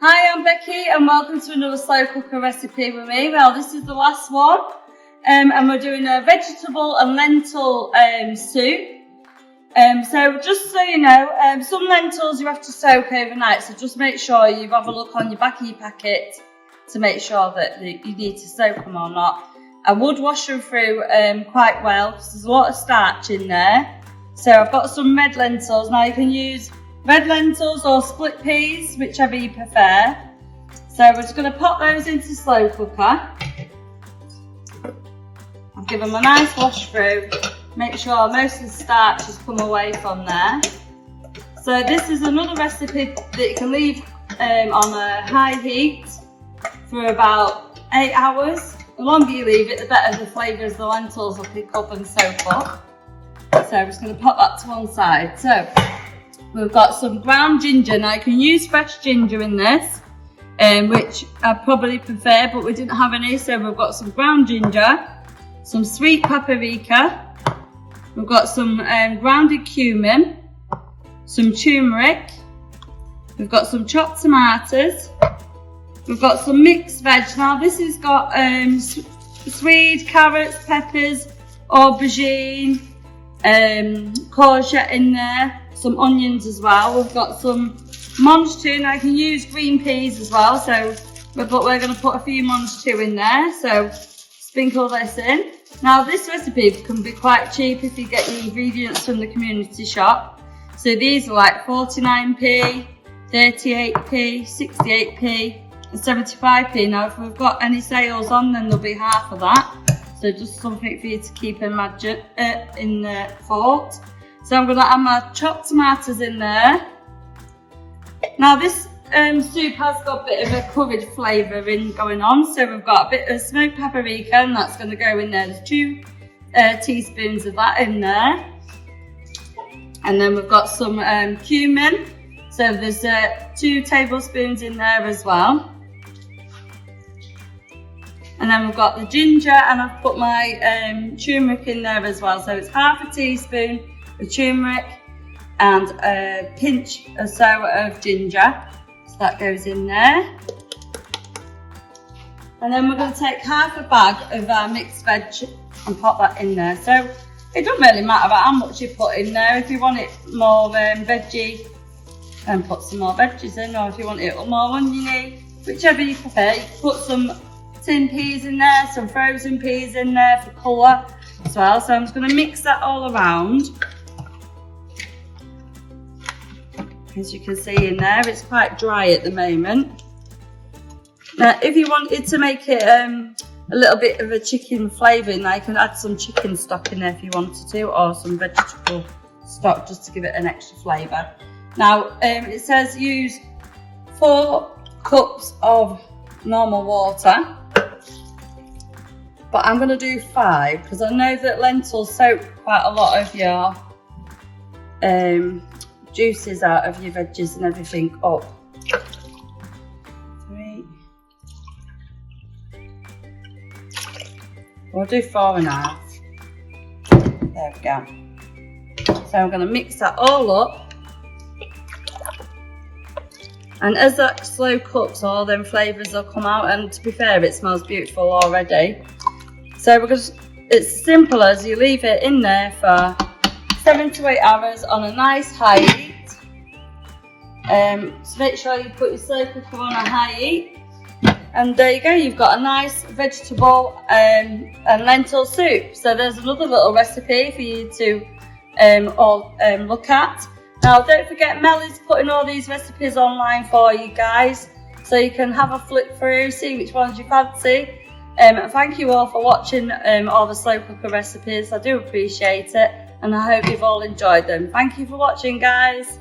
Hi, I'm Becky and welcome to another slow cooker recipe with me. Well, this is the last one and we're doing a vegetable and lentil soup. So just so you know, some lentils you have to soak overnight, so just make sure you have a look on your back of your packet to make sure that you need to soak them or not. I would wash them through quite well because there's a lot of starch in there. So I've got some red lentils. Now you can use red lentils or split peas, whichever you prefer. So we're just going to pop those into slow cooker. I'll give them a nice wash through. Make sure most of the starch has come away from there. So this is another recipe that you can leave on a high heat for about 8 hours. The longer you leave it, the better the flavours the lentils will pick up and soak up. So I'm just going to pop that to one side. So we've got some ground ginger. Now you can use fresh ginger in this, which I probably prefer, but we didn't have any, so we've got some ground ginger, some sweet paprika, we've got some grounded cumin, some turmeric, we've got some chopped tomatoes, we've got some mixed veg. Now this has got swede, carrots, peppers, aubergine, courgette in there, some onions as well. We've got some mange too. Now you can use green peas as well, so we're going to put a few mange too in there, so sprinkle this in. Now this recipe can be quite cheap if you get your ingredients from the community shop. So these are like 49p, 38p, 68p and 75p. Now if we've got any sales on, then there'll be half of that. So just something for you to keep in the thought. So I'm going to add my chopped tomatoes in there. Now this soup has got a bit of a curried flavour going on. So we've got a bit of smoked paprika and that's going to go in there. There's 2 teaspoons of that in there. And then we've got some cumin. So there's 2 tablespoons in there as well. And then we've got the ginger, and I've put my turmeric in there as well. So it's half a teaspoon of turmeric and a pinch or so of ginger. So that goes in there. And then we're going to take half a bag of our mixed veg and pop that in there. So it doesn't really matter about how much you put in there. If you want it more veggie, then put some more veggies in, or if you want it more oniony, whichever you prefer. You can put some tin peas in there, some frozen peas in there for colour as well. So I'm just going to mix that all around. As you can see in there, it's quite dry at the moment. Now if you wanted to make it a little bit of a chicken flavouring, you can add some chicken stock in there if you wanted to, or some vegetable stock just to give it an extra flavour. Now it says use 4 cups of normal water, but I'm going to do 5 because I know that lentils soak quite a lot of your juices out of your veggies and everything up. 3. We'll do 4.5. There we go. So I'm going to mix that all up. And as that slow cooks, all them flavours will come out, and to be fair, it smells beautiful already. So it's as simple as you leave it in there for 7 to 8 hours on a nice high heat. So make sure you put your slow cooker on a high heat. And there you go, you've got a nice vegetable and lentil soup. So there's another little recipe for you to look at. Now don't forget, Mel is putting all these recipes online for you guys, so you can have a flick through, see which ones you fancy. Thank you all for watching all the slow cooker recipes. I do appreciate it, and I hope you've all enjoyed them. Thank you for watching, guys.